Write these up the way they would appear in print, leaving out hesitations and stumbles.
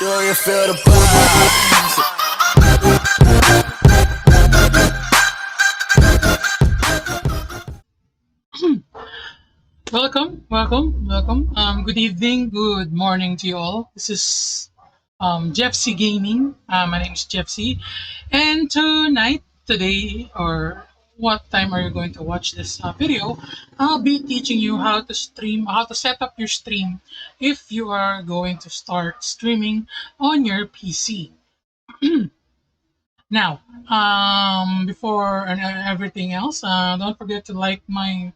Do you feel the vibes? Welcome. Good evening, good morning to you all. This is Jeffsy Gaming. My name is Jeffsy, and today, or what time are you going to watch this video? I'll be teaching you how to set up your stream if you are going to start streaming on your PC. Now, before everything else, don't forget to like my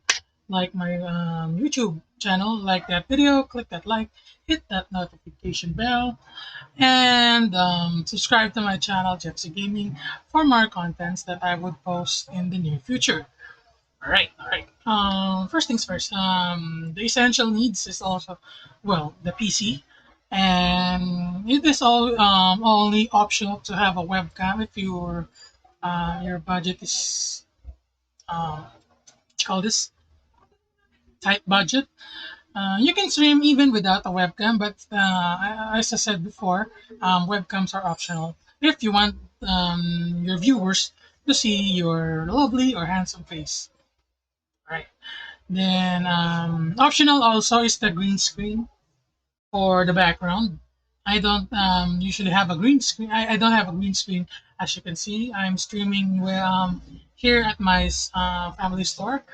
YouTube channel, like that video, click that like, hit that notification bell, and subscribe to my channel, Jeffsy Gaming, for more contents that I would post in the near future. All right. First things first. The essential needs is also, well, the PC, and it is all only optional to have a webcam if your budget is what you call this tight budget. You can stream even without a webcam, but as I said before, webcams are optional if you want your viewers to see your lovely or handsome face. Right. Then optional also is the green screen for the background. I don't usually have a green screen. I don't have a green screen. As you can see, I'm streaming here at my family store.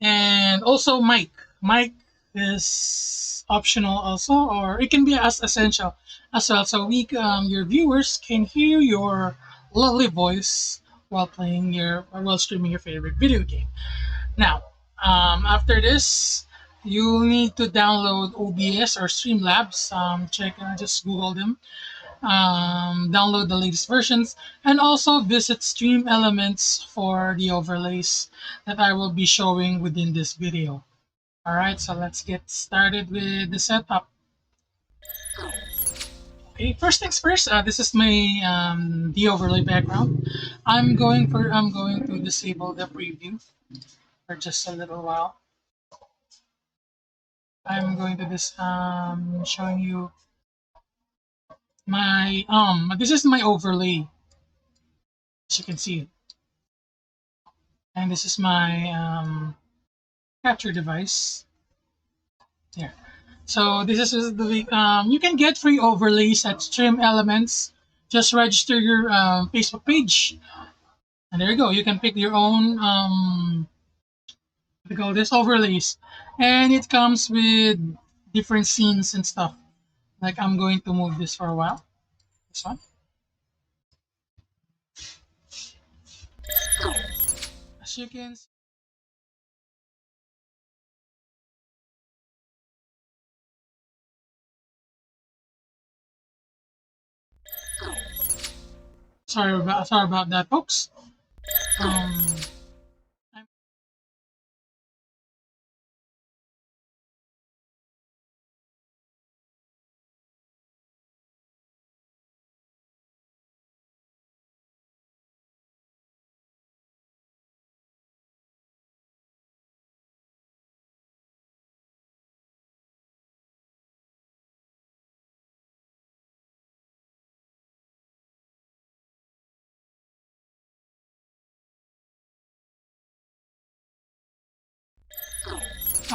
And also mic. Mic is optional also, or it can be as essential as well. So your viewers can hear your lovely voice while playing your or while streaming your favorite video game. Now, after this, you need to download OBS or Streamlabs. Just Google them. Download the latest versions, and also visit Stream Elements for the overlays that I will be showing within this video. All right, so let's get started with the setup. Okay, first things first. This is my the overlay background. I'm going to disable the preview for just a little while. I'm going to this showing you my this is my overlay, as you can see, and this is my capture device here. So this is the you can get free overlays at Stream Elements. Just register your Facebook page, and there you go. You can pick your own what do you call this overlays, and it comes with different scenes and stuff. Like I'm going to move this for a while. This one, as you can. Sorry about that, folks. Um,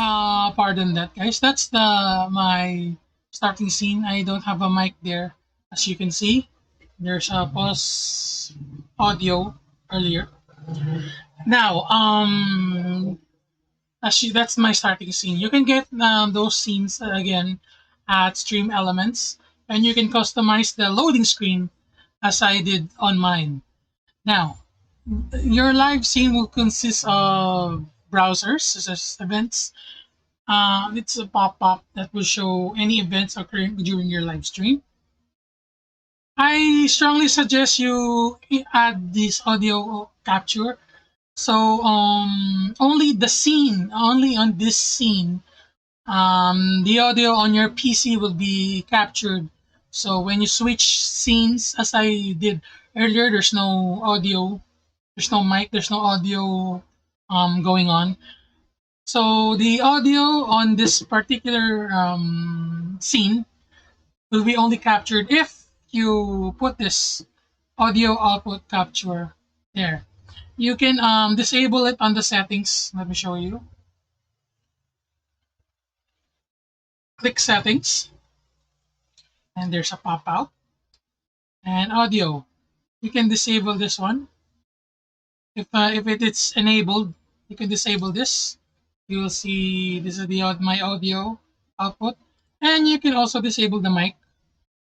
I'm pardon that, guys. That's the my starting scene. I don't have a mic there, as you can see. There's a pause audio earlier. Now, that's my starting scene. You can get those scenes again at Stream Elements, and you can customize the loading screen as I did on mine. Now, your live scene will consist of browsers, such as events. It's a pop-up that will show any events occurring during your live stream. I strongly suggest you add this audio capture. So only on this scene, the audio on your PC will be captured. So when you switch scenes, as I did earlier, there's no audio, there's no mic, there's no audio going on. So the audio on this particular scene will be only captured if you put this audio output capture there. You can disable it on the settings. Let me show you. Click settings, and there's a pop out and audio. You can disable this one. If it is enabled, you can disable this. You will see this is the my audio output, and you can also disable the mic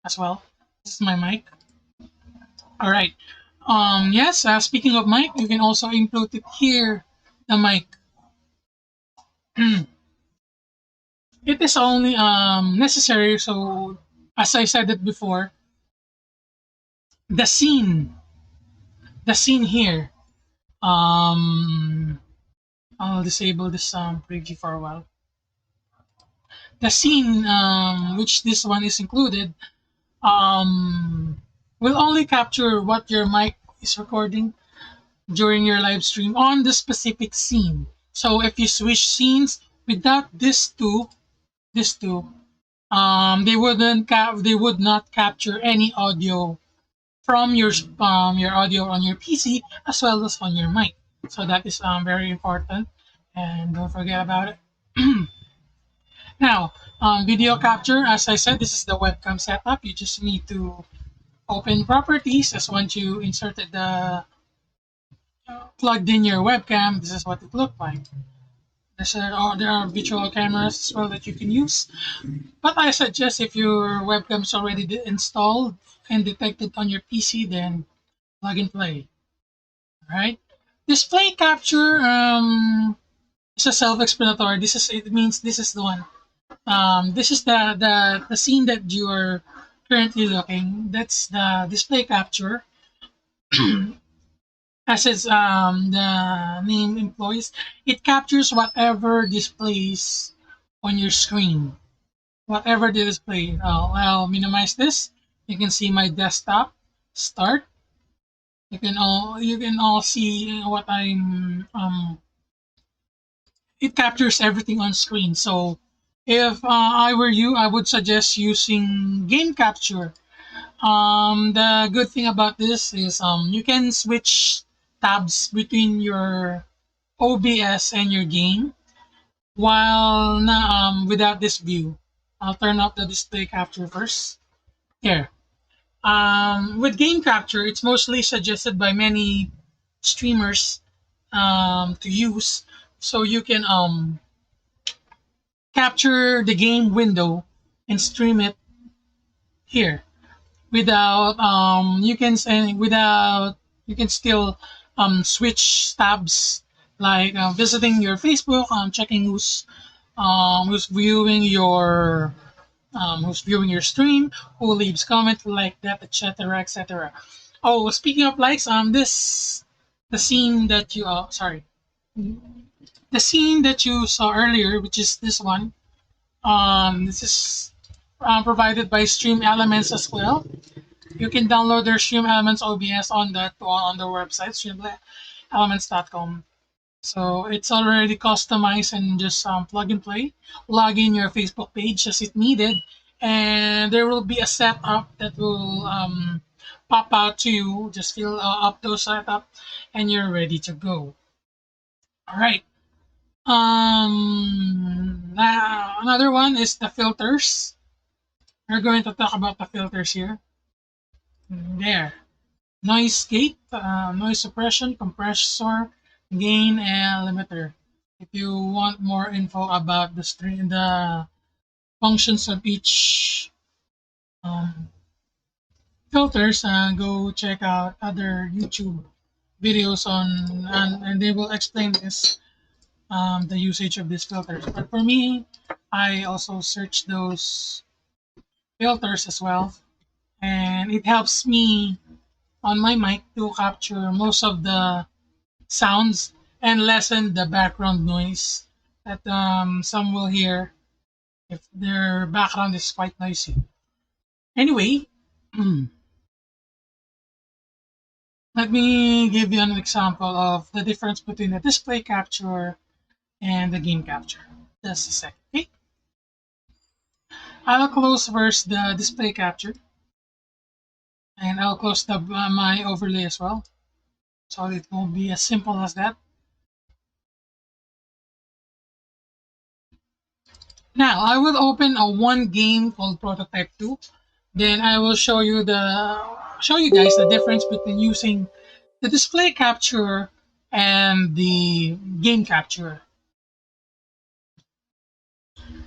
as well. This is my mic. All right. Yes. Speaking of mic, you can also input it here. The mic. It is only necessary. So, as I said it before, the scene, the scene here. Um, I'll disable this preview for a while. The scene, which this one is included, um, will only capture what your mic is recording during your live stream on the specific scene. So if you switch scenes without these two, they would not capture any audio from your audio on your PC as well as on your mic. So that is very important, and don't forget about it. Now, video capture, as I said, this is the webcam setup. You just need to open properties. As once you inserted the plugged in your webcam, this is what it looked like. There are virtual cameras as well that you can use. But I suggest if your webcam is already installed and detected on your PC, then plug and play. All right. Display capture is a self-explanatory. It means this is the one. This is the scene that you are currently looking. That's the display capture. As its the name employs, it captures whatever displays on your screen. Whatever the display. I'll minimize this. You can see my desktop start. You can all see what it captures everything on screen. So if I were you, I would suggest using game capture. The good thing about this is you can switch tabs between your OBS and your game while without this view. I'll turn off the display capture first. Here. With game capture, it's mostly suggested by many streamers to use, so you can capture the game window and stream it here without you can still switch tabs like visiting your Facebook, checking who's viewing your stream, who leaves comment like that, etc., etc. Oh, speaking of likes, this the scene that you sorry, the scene that you saw earlier, which is this one. This is provided by Stream Elements as well. You can download their Stream Elements OBS on their website, streamelements.com. So it's already customized and just plug and play. Log in your Facebook page as it needed, and there will be a setup that will pop out to you. Just fill up those setup, and you're ready to go. All right. Now another one is the filters. We're going to talk about the filters here. There. Noise gate, noise suppression, compressor, gain, and limiter. If you want more info about the functions of each um, filters, go check out other YouTube videos and they will explain this the usage of these filters. But for me, I also search those filters as well, and it helps me on my mic to capture most of the sounds and lessen the background noise that some will hear if their background is quite noisy. Anyway, let me give you an example of the difference between the display capture and the game capture. Just a second. Okay? I'll close first the display capture, and I'll close my overlay as well. So it won't be as simple as that. Now I will open a one game called Prototype 2. Then I will show you guys the difference between using the display capture and the game capture.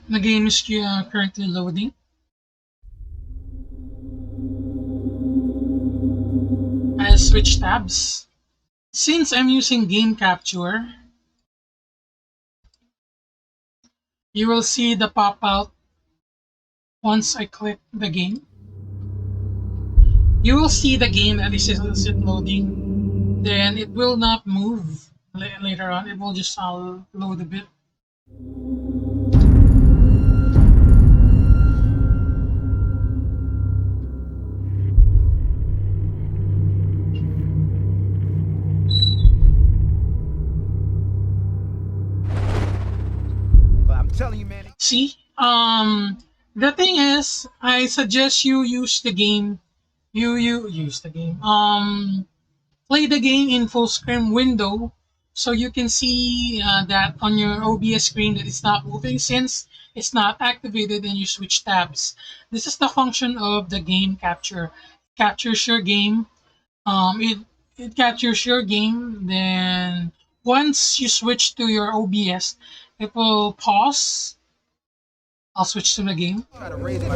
The game is currently loading. I'll switch tabs. Since I'm using game capture, you will see the pop out once I click the game. You will see the game that is it loading. Then it will not move later on. It will just load a bit. But I'm telling you, man. See, the thing is, I suggest you use the game. You use the game. Play the game in full screen window, so you can see that on your OBS screen that it's not moving since it's not activated, and you switch tabs. This is the function of the game capture. Captures your game. It captures your game. Then once you switch to your OBS, it will pause. I'll switch to the game. Try to raise it.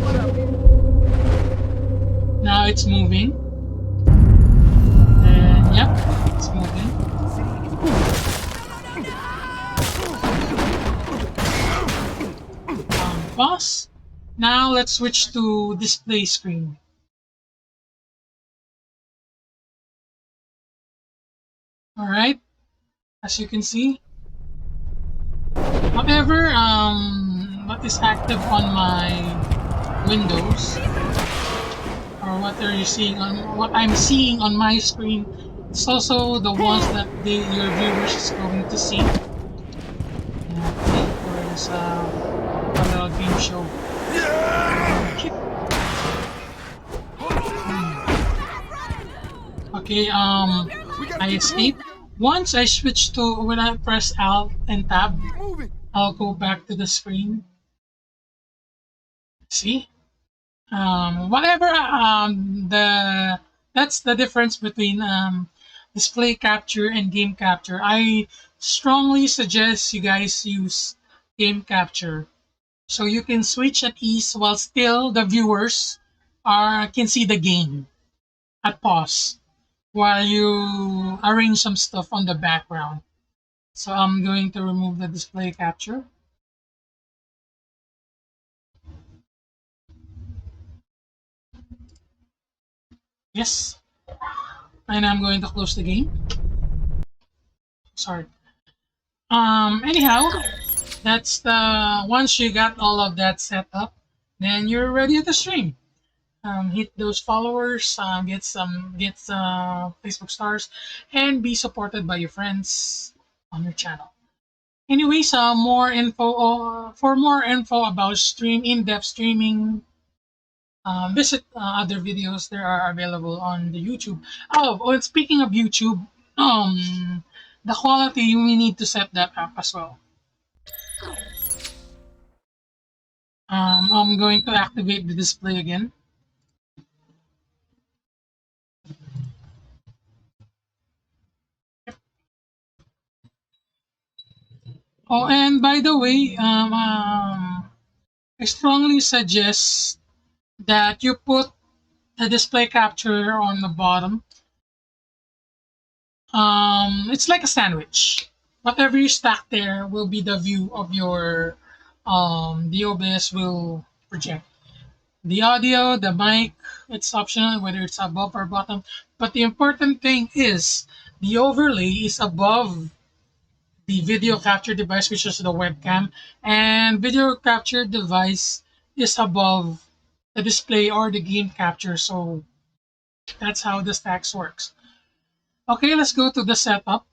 Now it's moving. And yep, it's moving. Pause. Now let's switch to display screen. Alright, as you can see, whatever what is active on my Windows, or what are you seeing on what I'm seeing on my screen, it's also the ones that your viewers is going to see. Okay, for this a little game show. Okay, I escape. Once I switch to when I press Alt and Tab, I'll go back to the screen. See, whatever the that's the difference between display capture and game capture. I strongly suggest you guys use game capture so you can switch at ease while still the viewers are can see the game at pause while you arrange some stuff on the background. So I'm going to remove the display capture. Yes. And I'm going to close the game. Sorry. Anyhow, that's the once you got all of that set up, then you're ready to stream. Hit those followers, get some Facebook stars, and be supported by your friends on your channel. Anyways, for more info about in-depth streaming, visit other videos that are available on the YouTube. And speaking of YouTube, the quality we need to set that up as well. I'm going to activate the display again. Oh, and by the way, I strongly suggest that you put the display capture on the bottom. It's like a sandwich. Whatever you stack there will be the view of your the OBS will project. The audio, the mic, it's optional whether it's above or bottom. But the important thing is the overlay is above the video capture device, which is the webcam, and video capture device is above the display or the game capture. So that's how the stacks works. Okay, let's go to the setup.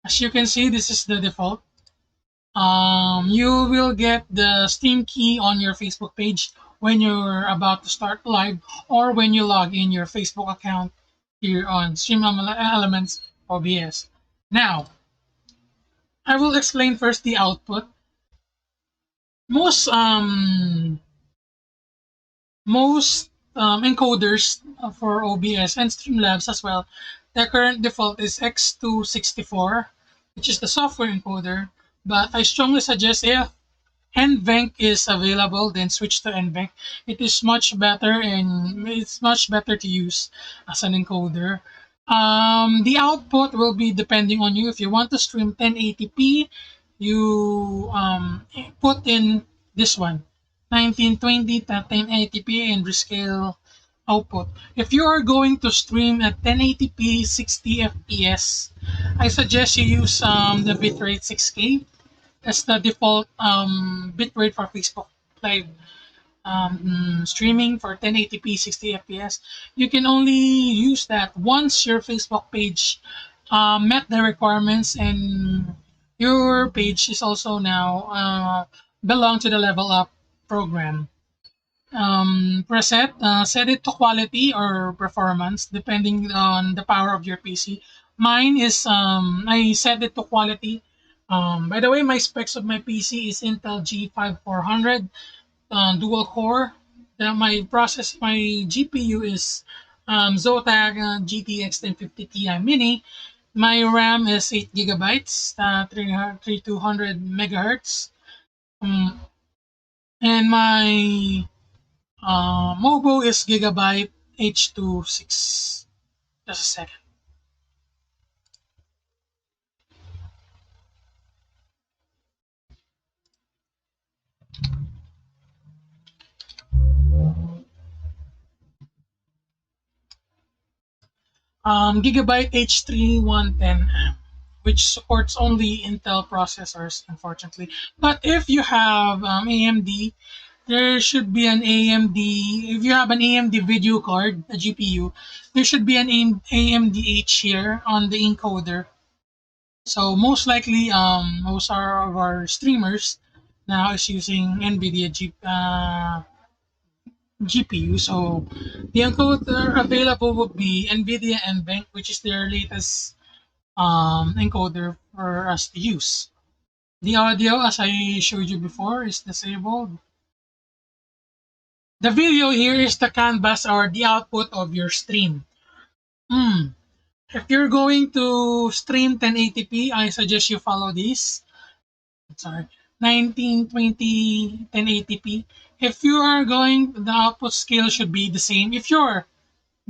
As you can see, this is the default. You will get the Steam key on your Facebook page when you're about to start live or when you log in your Facebook account here on Stream Elements OBS. Now, I will explain first the output. Most most encoders for OBS and Streamlabs as well, the current default is X264, which is the software encoder. But I strongly suggest if NVENC is available, then switch to NVENC. It is much better and it's much better to use as an encoder. The output will be depending on you. If you want to stream 1080p, you put in this one, 1920 to 1080p and rescale output. If you are going to stream at 1080p 60 fps, I suggest you use the bitrate 6K. That's the default bitrate for Facebook Live streaming for 1080p 60 fps. You can only use that once your Facebook page met the requirements and your page is also now belong to the level up program. Preset, set it to quality or performance depending on the power of your PC. Mine is I set it to quality. By the way, my specs of my PC is Intel G5400 dual core. My GPU is Zotac GTX 1050 Ti Mini. My RAM is 8 gigabytes, 3200 megahertz. Um, and my Mobo is Gigabyte H26. Just a second. Gigabyte H3110, which supports only Intel processors, unfortunately. But if you have AMD, there should be an AMD. If you have an AMD video card, a GPU, there should be an AMD H here on the encoder. So most likely, most are of our streamers now is using NVIDIA GPU. So the encoder available would be NVIDIA NVENC, which is their latest encoder for us to use. The audio, as I showed you before, is disabled. The video here is the canvas or the output of your stream. Hmm. If you're going to stream 1080p, I suggest you follow this. Sorry, 1920 1080p. If you are going, the output scale should be the same. If you're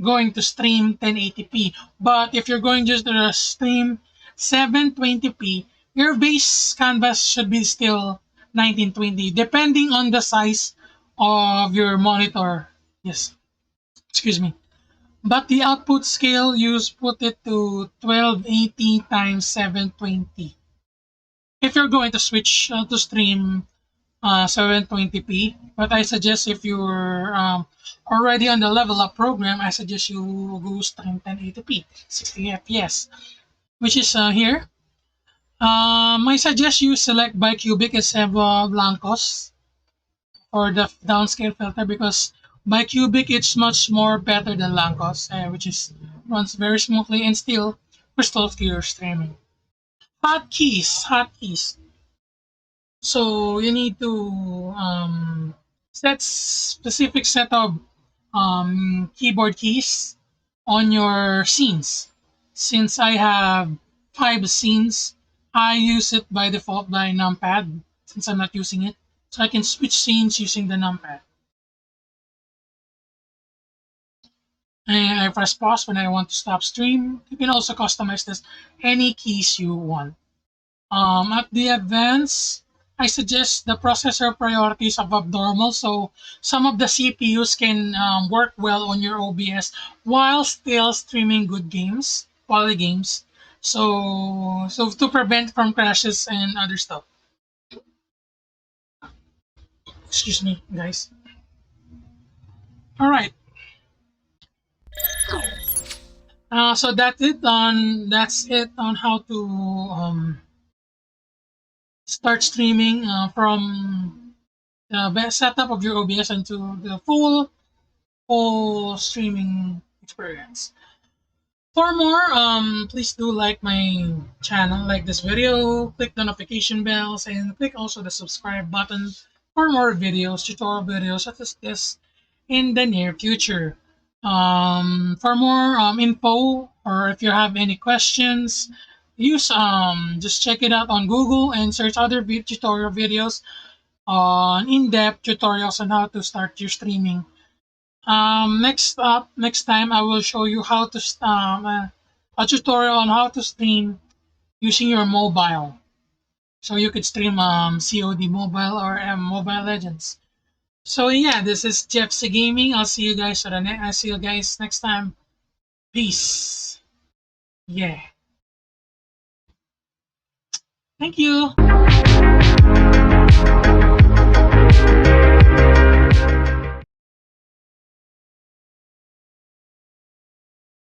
going to stream 1080p, but if you're going just to stream 720p, your base canvas should be still 1920, depending on the size of your monitor. Yes, excuse me. But the output scale, you put it to 1280 times 720. If you're going to switch to stream 720p, but I suggest if you're already on the level up program, I suggest you go stream 1080p, 60 fps, which is here. I suggest you select bicubic instead of blancos for the downscale filter because bicubic it's much more better than blancos, which is runs very smoothly and still crystal clear streaming. Hotkeys. So you need to set specific set of keyboard keys on your scenes. Since I have 5 scenes, I use it by default by numpad since I'm not using it. So I can switch scenes using the numpad. And I press pause when I want to stop stream. You can also customize this any keys you want. At the advanced, I suggest the processor priorities above normal, so some of the CPUs can work well on your OBS while still streaming good games, quality games. So to prevent from crashes and other stuff. Excuse me, guys. All right. So that's it on how to start streaming from the best setup of your OBS into the full streaming experience. For more, please do like my channel, like this video, click the notification bells, and click also the subscribe button for more videos, tutorial videos such as this in the near future. For more info, or if you have any questions, use just check it out on Google and search other tutorial videos on in-depth tutorials on how to start your streaming. Next time I will show you how to a tutorial on how to stream using your mobile. So you could stream COD Mobile or Mobile Legends. So yeah, this is Jeff's Gaming. I'll see you guys next time. Peace. Yeah. Thank you.